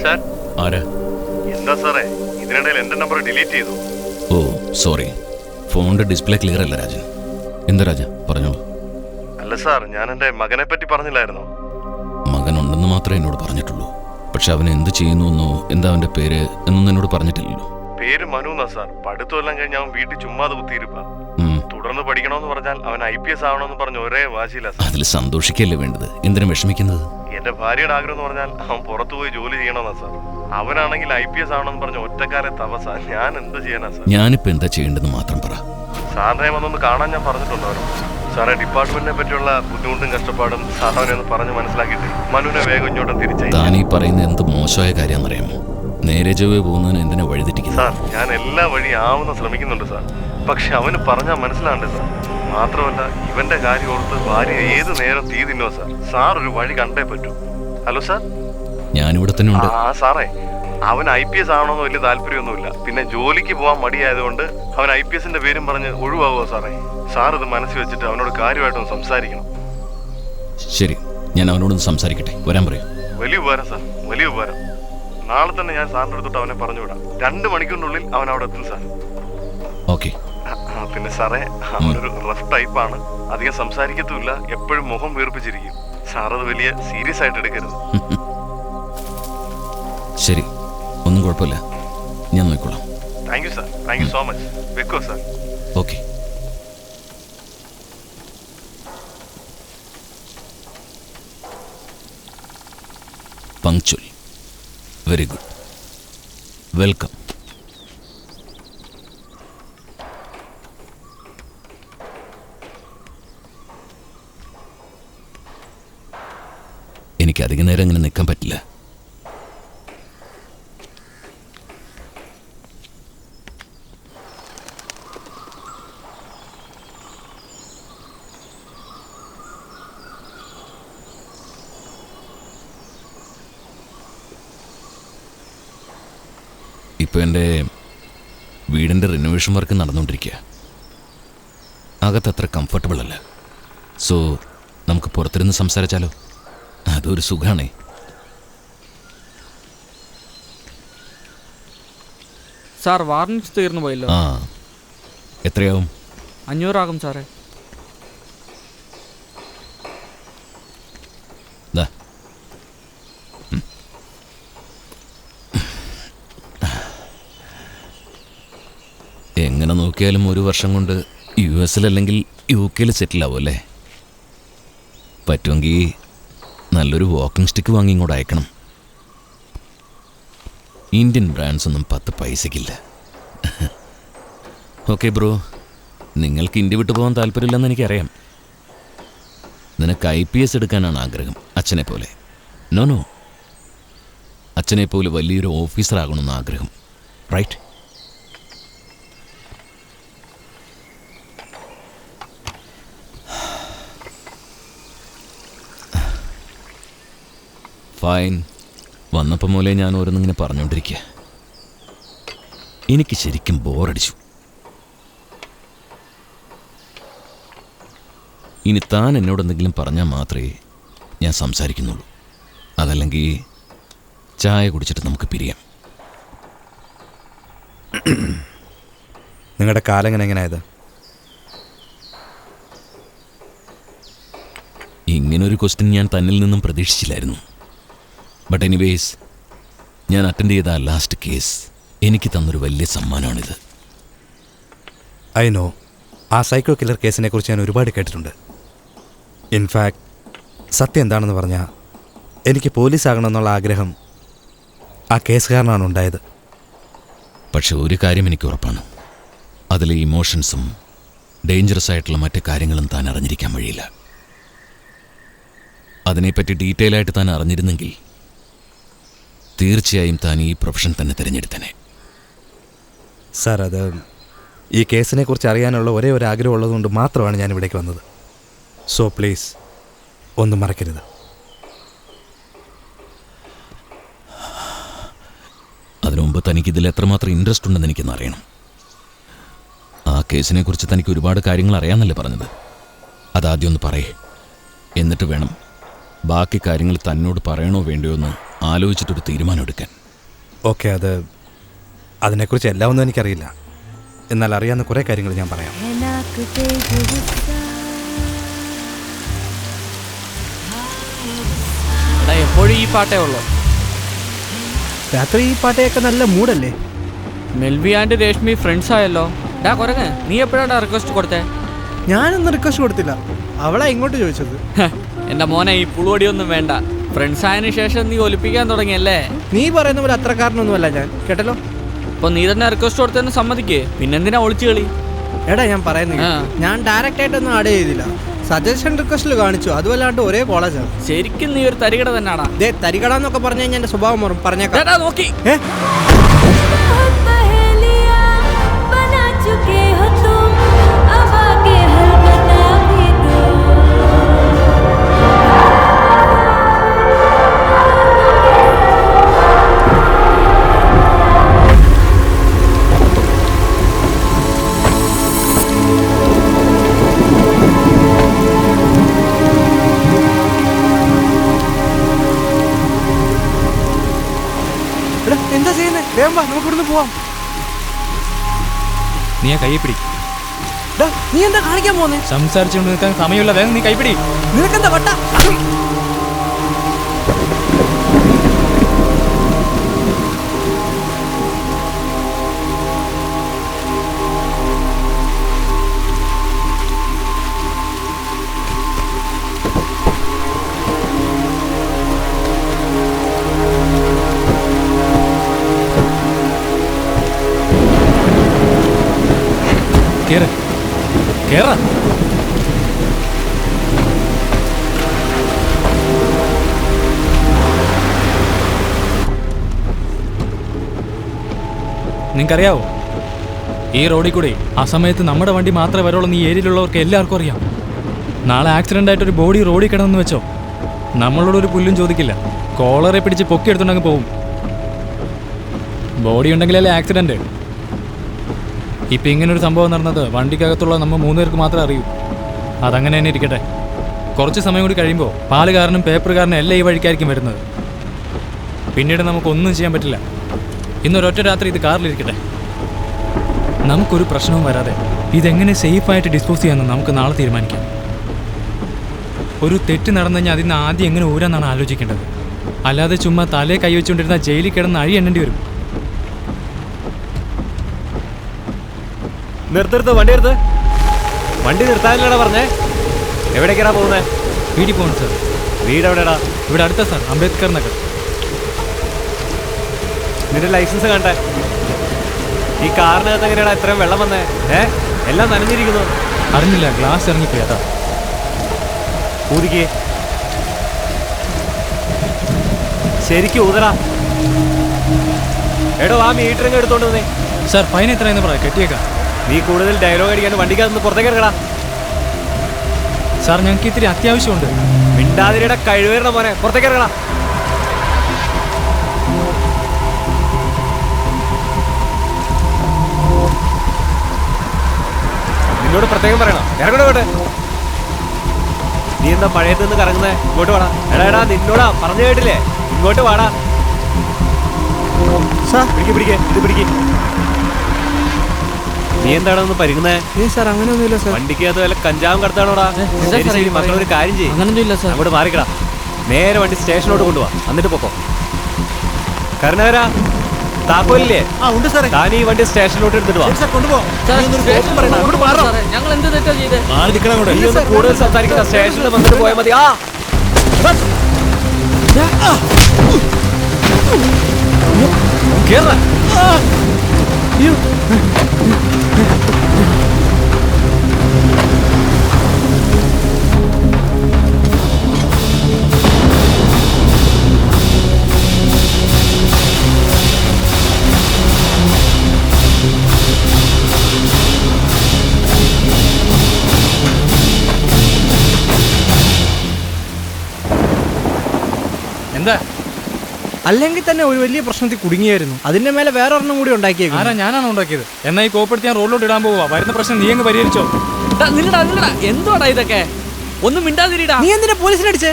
Sir. ആരാ? എന്താ സാറേ, ഇതിനിടയിൽ എൻ്റെ നമ്പർ ഡിലീറ്റ് ചെയ്തു. ഓ സോറി, ഫോണിന്റെ ഡിസ്പ്ലേ ക്ലിയർ അല്ല രാജൻ. എന്താ രാജ, പറഞ്ഞോളൂ. അല്ല സാർ, ഞാൻ എൻ്റെ മകനെ പറ്റി പറഞ്ഞില്ലായിരുന്നോ? മകനുണ്ടെന്ന് മാത്രമേ എന്നോട് പറഞ്ഞിട്ടുള്ളൂ. പക്ഷെ അവൻ എന്ത് ചെയ്യുന്നു, എന്താ അവന്റെ പേര് എന്നൊന്നും എന്നോട് പറഞ്ഞിട്ടില്ലല്ലോ. പേര് മനു എന്നാ സാർ. പഠിത്തമെല്ലാം കഴിഞ്ഞ് അവൻ വീട്ടിൽ ചുമ്മാതെ കുത്തിയിരിപ്പാ. തുടർന്ന് പഠിക്കണമെന്ന് പറഞ്ഞാൽ അവൻ IPS ആവണമെന്ന് പറഞ്ഞ് ഒരേ വാശിയില്ല സാർ. അതിൽ സന്തോഷിക്കല്ലേ വേണ്ടത്, എന്തിനും വിഷമിക്കുന്നത്? എന്റെ ഭാര്യയുടെ ആഗ്രഹം എന്ന് പറഞ്ഞാൽ അവൻ പുറത്തു പോയി ജോലി ചെയ്യണമെന്നാ സാർ. അവനാണെങ്കിൽ IPS ആവണമെന്ന് പറഞ്ഞ ഒറ്റക്കാലെ തപസ. ഞാൻ എന്ത് ചെയ്യാനാ സാർ? ഞാനിപ്പോ എന്താ ചെയ്യേണ്ടതെന്ന് മാത്രം പറ. സാറിനെ വന്നൊന്ന് കാണാൻ ഞാൻ പറഞ്ഞിട്ടുണ്ടോ സാറേ? ഡിപ്പാർട്ട്മെന്റിനെ പറ്റിയുള്ള ബുദ്ധിമുട്ടും കഷ്ടപ്പാടും സാറിനെ ഒന്ന് പറഞ്ഞ് മനസ്സിലാക്കിയിട്ട് മനുവിനെ വേഗം ഇങ്ങോട്ടും തിരിച്ചു. താൻ ഈ പറയുന്ന എന്ത് മോശമായ കാര്യമെന്നറിയാമോ? നേരെ ചൊവ്വേ പോകുന്നതിന് എന്തിനാ വഴിതെറ്റിക്കുന്നത്? സാർ, ഞാൻ എല്ലാ വഴി ആവുന്ന ശ്രമിക്കുന്നുണ്ട് സാർ. പക്ഷെ അവന് പറഞ്ഞാൽ മനസ്സിലാണ്ടേ സാർ. മാത്രമല്ല, ഇവന്റെ കാര്യം ഓർത്ത് ഭാര്യ ഏത് നേരം തീ തിന്നോ സാർ. സാർ ഒരു വഴി കണ്ടേ പറ്റൂ. ഹലോ സാർ, ഞാനിവിടെ തന്നെ ഉണ്ട്. സാറേ, അവൻ IPS ആവണമെന്ന് വലിയ താല്പര്യമൊന്നുമില്ല. പിന്നെ ജോലിക്ക് പോകാൻ മടിയായതുകൊണ്ട് അവൻ IPSന്റെ പേരും പറഞ്ഞ് ഒഴിവാകുമോ സാറേ? സാർ ഇത് മനസ്സിൽ വെച്ചിട്ട് അവനോട് കാര്യമായിട്ടൊന്ന് സംസാരിക്കണം. ശരി, ഞാൻ അവനോടൊന്ന് സംസാരിക്കട്ടെ. വരാൻ പറയൂ. വലിയ ഉപകാരം സാർ, വലിയ ഉപകാരം. നാളെ തന്നെ ഞാൻ സാറിൻ്റെ അടുത്തോട്ട് അവനെ പറഞ്ഞുവിടാം. 2 മണിക്കൂറിനുള്ളിൽ അവൻ അവിടെ എത്തും സാർ. ഓക്കെ. പിന്നെ സാറേ, അവനൊരു റഫ് ടൈപ്പാണ്. അധികം സംസാരിക്കത്തുമില്ല, എപ്പോഴും മുഖം വീർപ്പിച്ചിരിക്കും. സാർ അത് വലിയ സീരിയസ് ആയിട്ട് എടുക്കരുത്. ശരി, ഒന്നും കുഴപ്പമില്ല, ഞാൻ നോക്കിക്കോളാം. Thank you sir, thank you so much. വെക്കോ sir. Okay. Punctual, very good, welcome. എനിക്ക് അധിക നേരം ഇങ്ങനെ നിൽക്കാൻ പറ്റില്ല. ഇപ്പോൾ എൻ്റെ വീടിൻ്റെ റിനോവേഷൻ വർക്ക് നടന്നുകൊണ്ടിരിക്കുക. അകത്തത്ര കംഫർട്ടബിൾ അല്ല. സോ നമുക്ക് പുറത്തിരുന്ന് സംസാരിച്ചാലോ? അതൊരു സുഖമാണേ. സാർ, വാറൻറ്റി തീർന്നു പോയല്ലോ. ആ, എത്രയാവും? 500 ആകും സാറേ. എങ്ങനെ നോക്കിയാലും 1 വർഷം കൊണ്ട് US അല്ലെങ്കിൽ UK സെറ്റിൽ ആവും അല്ലേ? പറ്റുമെങ്കിൽ നല്ലൊരു വാക്കിംഗ് സ്റ്റിക്ക് വാങ്ങി ഇങ്ങോട്ട് അയക്കണം. ഇന്ത്യൻ ബ്രാൻഡ്സ് ഒന്നും 10 പൈസക്കില്ല. ഓക്കെ ബ്രോ, നിങ്ങൾക്ക് ഇന്ത്യ വിട്ടു പോകാൻ താല്പര്യമില്ലെന്ന് എനിക്കറിയാം. നിനക്ക് IPS എടുക്കാനാണ് ആഗ്രഹം, അച്ഛനെ പോലെ. നോ, അച്ഛനെ പോലെ വലിയൊരു ഓഫീസർ ആകണമെന്ന് ആഗ്രഹം, റൈറ്റ്? ഫൈൻ. വന്നപ്പോൾ മൂലേ ഞാൻ ഓരോന്നിങ്ങനെ പറഞ്ഞുകൊണ്ടിരിക്കുക. എനിക്ക് ശരിക്കും ബോറടിച്ചു. ഇനി താൻ എന്നോട് എന്തെങ്കിലും പറഞ്ഞാൽ മാത്രമേ ഞാൻ സംസാരിക്കുന്നുള്ളൂ. അതല്ലെങ്കിൽ ചായ കുടിച്ചിട്ട് നമുക്ക് പിരിയാം. നിങ്ങളുടെ കാലം എങ്ങനെയായത്? ഇങ്ങനൊരു ക്വസ്റ്റ്യൻ ഞാൻ തന്നിൽ നിന്നും പ്രതീക്ഷിച്ചില്ലായിരുന്നു. ബട്ട് എനിവേസ്, ഞാൻ അറ്റൻഡ് ചെയ്ത ലാസ്റ്റ് കേസ് എനിക്ക് തന്നൊരു വലിയ സമ്മാനമാണിത്. ഐ നോ, ആ സൈക്കോ കില്ലർ കേസിനെ കുറിച്ച് ഞാൻ ഒരുപാട് കേട്ടിട്ടുണ്ട്. ഇൻഫാക്ട് സത്യം എന്താണെന്ന് പറഞ്ഞാൽ എനിക്ക് പോലീസാകണമെന്നുള്ള ആഗ്രഹം ആ കേസ് കാരണമാണ് ഉണ്ടായത്. പക്ഷെ ഒരു കാര്യം എനിക്ക് ഉറപ്പാണ്, അതിലെ ഇമോഷൻസും ഡേഞ്ചറസ് ആയിട്ടുള്ള മറ്റു കാര്യങ്ങളും താൻ അറിഞ്ഞിരിക്കാൻ വഴിയില്ല. അതിനെപ്പറ്റി ഡീറ്റെയിൽ ആയിട്ട് താൻ അറിഞ്ഞിരുന്നെങ്കിൽ തീർച്ചയായും താൻ ഈ പ്രൊഫഷൻ തന്നെ തിരഞ്ഞെടുത്തനെ. സാർ, അത് ഈ കേസിനെ കുറിച്ച് അറിയാനുള്ള ഒരേ ഒരു ആഗ്രഹം ഉള്ളതുകൊണ്ട് മാത്രമാണ് ഞാൻ ഇവിടേക്ക് വന്നത്. സോ പ്ലീസ് ഒന്നും മറക്കരുത്. അതിനു മുമ്പ് തനിക്കിതിൽ എത്രമാത്രം ഇൻട്രസ്റ്റ് ഉണ്ടെന്ന് എനിക്കൊന്ന് അറിയണം. ആ കേസിനെ കുറിച്ച് തനിക്ക് ഒരുപാട് കാര്യങ്ങൾ അറിയാമെന്നല്ലേ പറഞ്ഞത്? അതാദ്യം ഒന്ന് പറയേ, എന്നിട്ട് വേണം ബാക്കി കാര്യങ്ങൾ തന്നോട് പറയണോ വേണ്ടയോ എന്ന് ആലോചിച്ചിട്ടൊരു തീരുമാനം എടുക്കാൻ. ഓക്കെ, അതിനെക്കുറിച്ച് എല്ലാം ഒന്നും എനിക്കറിയില്ല. എന്നാൽ അറിയാവുന്ന കുറേ കാര്യങ്ങൾ ഞാൻ പറയാം. എടാ എപ്പോഴും ഈ പാട്ടേ ഉള്ളൂ. രാത്രി ഈ പാട്ടയൊക്കെ നല്ല മൂഡല്ലേ? മെൽവി ആൻഡ് രേഷ്മി ഫ്രണ്ട്സ് ആയല്ലോ. ഡാ കുരങ്ങ്, നീ എപ്പോഴാണ് റിക്വസ്റ്റ് കൊടുത്തേ? ഞാനൊന്നും റിക്വസ്റ്റ് കൊടുത്തില്ല, അവളാ ഇങ്ങോട്ട് ചോദിച്ചത്. എൻ്റെ മോനെ, ഈ പുളുവടിയൊന്നും വേണ്ട. ഫ്രണ്ട്സ് ആയതിനു ശേഷം നീ ഒലിപ്പിക്കാൻ തുടങ്ങിയല്ലേ? നീ പറയുന്ന പോലെ അത്രക്കാരനൊന്നുമല്ല ഞാൻ, കേട്ടല്ലോ. അപ്പൊ നീ തന്നെ റിക്വസ്റ്റ് കൊടുത്തതെന്ന് സമ്മതിക്കേ, പിന്നെന്തിനാ ഒളിച്ചു കളി? എടാ ഞാൻ പറയുന്നത്, ഞാൻ ഡയറക്റ്റ് ആയിട്ടൊന്നും ആഡ് ചെയ്തില്ല, സജഷൻ റിക്വസ്റ്റിൽ കാണിച്ചു. അതുമല്ലാണ്ട് ഒരേ കോളേജാണ്. ശരിക്കും നീ ഒരു തരികട തന്നെയാടാ. തരികട എന്നൊക്കെ പറഞ്ഞു കഴിഞ്ഞാൽ എന്റെ സ്വഭാവം മാറും. പറഞ്ഞേക്കാം. നോക്കി എന്താ ചെയ്യുന്നത്? വേഗം വാ, നമുക്ക് ഇവിടുന്ന് പോവാം. നീ ആ കൈ പിടി. നീ എന്താ കാണിക്കാൻ പോന്നെ? സംസാരിച്ചുകൊണ്ട് നിൽക്കാൻ സമയമില്ല, വേഗം നീ കൈപിടി. നിനക്കെന്താ വട്ട? കേറ് കേറ. നിങ്ങൾക്കറിയാവോ, ഈ റോഡിൽ കൂടെ ആ സമയത്ത് നമ്മുടെ വണ്ടി മാത്രമേ വരുള്ളൂ. ഈ ഏരിയയിലുള്ളവർക്ക് എല്ലാവർക്കും അറിയാം. നാളെ ആക്സിഡൻ്റ് ആയിട്ടൊരു ബോഡി റോഡിൽ കിടന്നെന്ന് വെച്ചോ, നമ്മളോടൊരു പുല്ലും ചോദിക്കില്ല. കോളറെ പിടിച്ച് പൊക്കി എടുത്തുണ്ടെങ്കിൽ പോവും. ബോഡി ഉണ്ടെങ്കിലല്ലേ ആക്സിഡൻറ്റ്. ഇപ്പം ഇങ്ങനൊരു സംഭവം നടന്നത് വണ്ടിക്കകത്തുള്ള നമ്മൾ 3 പേർക്ക് മാത്രമേ അറിയൂ. അതങ്ങനെ തന്നെ ഇരിക്കട്ടെ. കുറച്ച് സമയം കൂടി കഴിയുമ്പോൾ പാലുകാരനും പേപ്പറുകാരനും എല്ലാം ഈ വഴിക്കായിരിക്കും വരുന്നത്. പിന്നീട് നമുക്കൊന്നും ചെയ്യാൻ പറ്റില്ല. ഇന്നൊരൊറ്റ രാത്രി ഇത് കാറിലിരിക്കട്ടെ. നമുക്കൊരു പ്രശ്നവും വരാതെ ഇതെങ്ങനെ സേഫായിട്ട് ഡിസ്പോസ് ചെയ്യാമെന്ന് നമുക്ക് നാളെ തീരുമാനിക്കാം. ഒരു തെറ്റ് നടന്നു കഴിഞ്ഞാൽ അതിന് ആദ്യം എങ്ങനെ ഊരാന്നാണ് ആലോചിക്കേണ്ടത്. അല്ലാതെ ചുമ്മാ തലേ കൈവച്ചുകൊണ്ടിരുന്ന ജയിലിൽ കിടന്ന് അഴി എണ്ണേണ്ടി വരും. നിർത്ത്, വണ്ടി നിർത്താനില്ലടാ പറഞ്ഞേ. എവിടേക്കാ പോകുന്നേ? വീട്ടിൽ പോകണം സാർ. വീട് എവിടെടാ? ഇവിടെ അടുത്ത സാർ, അംബേദ്കർ നഗർ. നിന്റെ ലൈസൻസ് കണ്ടേ? ഈ കാറിനകത്ത് എങ്ങനെയാടാ ഇത്രയും വെള്ളം വന്നേ? എല്ലാം നനഞ്ഞിരിക്കുന്നു. അറിഞ്ഞില്ല, ഗ്ലാസ് ഇറങ്ങിപ്പോയി. അതാ ഊതിക്ക്, ശരിക്കും ഊതടാ. എടോ ആ മീറ്ററിങ് എടുത്തോണ്ട് വന്നേ. സാർ ഫൈൻ എത്രയെന്ന് പറയാം, കെട്ടിയേക്കാം. നീ കൂടുതൽ ഡയലോഗ് അടിക്കാൻ വണ്ടിക്കകത്ത് പുറത്തേക്ക് ഇറങ്ങടാ. സാർ ഞങ്ങൾക്ക് ഇത്തിരി അത്യാവശ്യമുണ്ട്. മിണ്ടാതിരിയുടെ കഴിവേറണ മോനെ, പുറത്തേക്ക് ഇറങ്ങടാ. നിന്നോട് പ്രത്യേകം പറയണം, ഇറങ്ങണോ ഇങ്ങോട്ട്. നീ എന്താ മഴയത്ത് നിന്ന് കറങ്ങുന്നേ? ഇങ്ങോട്ട് വാടാ. എടാ നിന്നോടാ പറഞ്ഞു കേട്ടില്ലേ, ഇങ്ങോട്ട് വാടാ. പിടിക്ക്, ഇത് പിടിക്ക്. നീ എന്താണെന്ന് പരിങ്ങുന്നേ? സാർ അങ്ങനെയൊന്നുമില്ല സാർ. വണ്ടിക്കകത്ത് വല്ല കഞ്ചാവും കടത്താണോടാ? ശരി, മക്കളൊരു കാര്യം ചെയ്യും, അങ്ങനൊന്നുമില്ല സാർ. അങ്ങോട്ട് മാറിക്കടാ. നേരെ വണ്ടി സ്റ്റേഷനോട്ട് കൊണ്ടുപോവാ, എന്നിട്ട് പൊക്കോ. കരുണാകരാ, താക്കോലില്ലേ? ഉണ്ട് സാറേ. താൻ ഈ വണ്ടി സ്റ്റേഷനിലോട്ട് എടുത്തിട്ട് വാ. ഞങ്ങൾ എന്ത് തെറ്റാ ചെയ്തേ? നീ ഒന്ന് കൂടുതൽ സംസാരിക്കുന്ന, സ്റ്റേഷനിൽ വന്നിട്ട് പോയാൽ മതി. കേറ. എന്താ? അല്ലെങ്കിൽ തന്നെ ഒരു വലിയ പ്രശ്നത്തിൽ കുടുങ്ങിയായിരുന്നു. അതിന്റെ മേലെ വേറെ ഒരെണ്ണം കൂടി ഉണ്ടാക്കിയേക്കും. ആരാ? ഞാനാണ് ഉണ്ടാക്കിയത്. എന്നാ ഈ കോപ്പെടുത്ത് ഞാൻ റോഡിലോട്ട് ഇടാൻ പോവാ. വരുന്ന പ്രശ്നം നീ അങ്ങ് പരിഹരിച്ചോ. എന്തുവാടാ ഇതൊക്കെ? ഒന്നും മിണ്ടാതിരിടാ. നീ എന്തിനാ പോലീസിനെ അടിച്ചേ?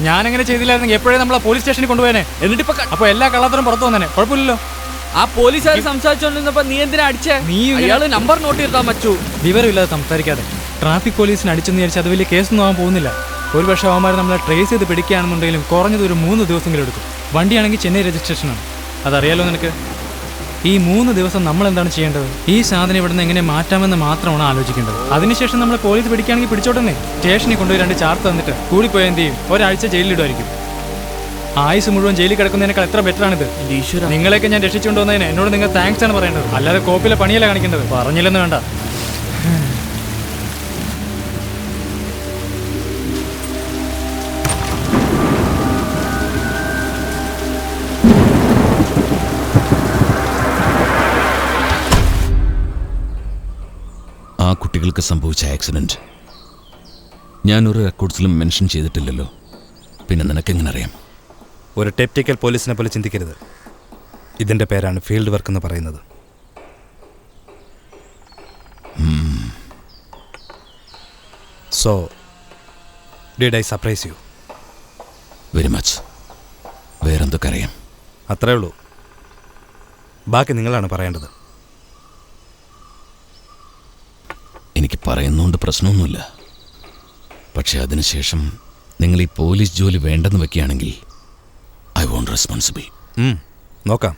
ഞാനങ്ങനെ ചെയ്തില്ലായിരുന്നെങ്കിൽ എപ്പോഴേ നമ്മളെ പോലീസ് സ്റ്റേഷനിൽ കൊണ്ടുപോയനെ. എന്നിട്ടിപ്പോ അപ്പോൾ എല്ലാ കള്ളത്തരം പുറത്തു വന്നേനെ. കുഴപ്പമില്ലല്ലോ. ആ പോലീസുകാർ സംസാരിച്ചോണ്ടിരുന്നപ്പോ നീ എന്തിനാ അടിച്ചേ? നീ അയാള് നമ്പർ നോട്ട് ചെയ്താ മച്ചു. വിവരമില്ലാതെ സംസാരിക്കാതെ. ട്രാഫിക് പോലീസിന് അടിച്ചെന്ന് വിചാരിച്ച് അത് വലിയ കേസൊന്നും ആവാൻ പോകുന്നില്ല. ഒരു പക്ഷേ അവന്മാർ നമ്മളെ ട്രേസ് ചെയ്ത് പിടിക്കുകയാണെന്നുണ്ടെങ്കിലും കുറഞ്ഞത് ഒരു 3 ദിവസമെങ്കിലും എടുക്കും. വണ്ടിയാണെങ്കിൽ ചെന്നൈ രജിസ്ട്രേഷനാണ്. അതറിയാലോ നിനക്ക്. ഈ 3 ദിവസം നമ്മൾ എന്താണ് ചെയ്യേണ്ടത്? ഈ സാധനം ഇവിടുന്ന് എങ്ങനെ മാറ്റാമെന്ന് മാത്രമാണ് ആലോചിക്കേണ്ടത്. അതിനുശേഷം നമ്മൾ പോലീസ് പിടിക്കുകയാണെങ്കിൽ പിടിച്ചോട്ടെ. സ്റ്റേഷനിൽ കൊണ്ടുപോയി 2 ചാർത്ത് തന്നിട്ട് കൂടിപ്പോയാൽ എന്ത് ചെയ്യും? ഒരാഴ്ച ജയിലിലിടുമായിരിക്കും. ആയുസ് മുഴുവൻ ജയിലിൽ കിടക്കുന്നതിനേക്കാൾ എത്ര ബെറ്ററാണിത്. നിങ്ങളെയൊക്കെ ഞാൻ രക്ഷിച്ചുകൊണ്ട് വന്നതിന് എന്നോട് നിങ്ങൾ താങ്ക്സ് ആണ് പറയേണ്ടത്, അല്ലാതെ കോപ്പിലെ പണിയല്ല കാണിക്കേണ്ടത്. പറഞ്ഞില്ലെന്ന് വേണ്ട. ആ കുട്ടികൾക്ക് സംഭവിച്ച ആക്സിഡന്റ് ഞാനൊരു റെക്കോർഡ്സിലും മെൻഷൻ ചെയ്തിട്ടില്ലല്ലോ. പിന്നെ നിനക്കെങ്ങനെ അറിയാം? ഒരു ടെപ്റ്റിക്കൽ പോലീസിനെ പോലെ ചിന്തിക്കരുത്. ഇതിൻ്റെ പേരാണ് ഫീൽഡ് വർക്ക് എന്ന് പറയുന്നത്. So did I surprise U? Very much. വേറെന്തൊക്കെ അറിയാം? അത്രേ ഉള്ളൂ. ബാക്കി നിങ്ങളാണ് പറയേണ്ടത്. എനിക്ക് പറയുന്നതുകൊണ്ട് പ്രശ്നമൊന്നുമില്ല. പക്ഷെ അതിനുശേഷം നിങ്ങൾ ഈ പോലീസ് ജോലി വേണ്ടെന്ന് വെക്കുകയാണെങ്കിൽ ഐ വോണ്ട് റെസ്പോൺസിബിൾ. നോക്കാം.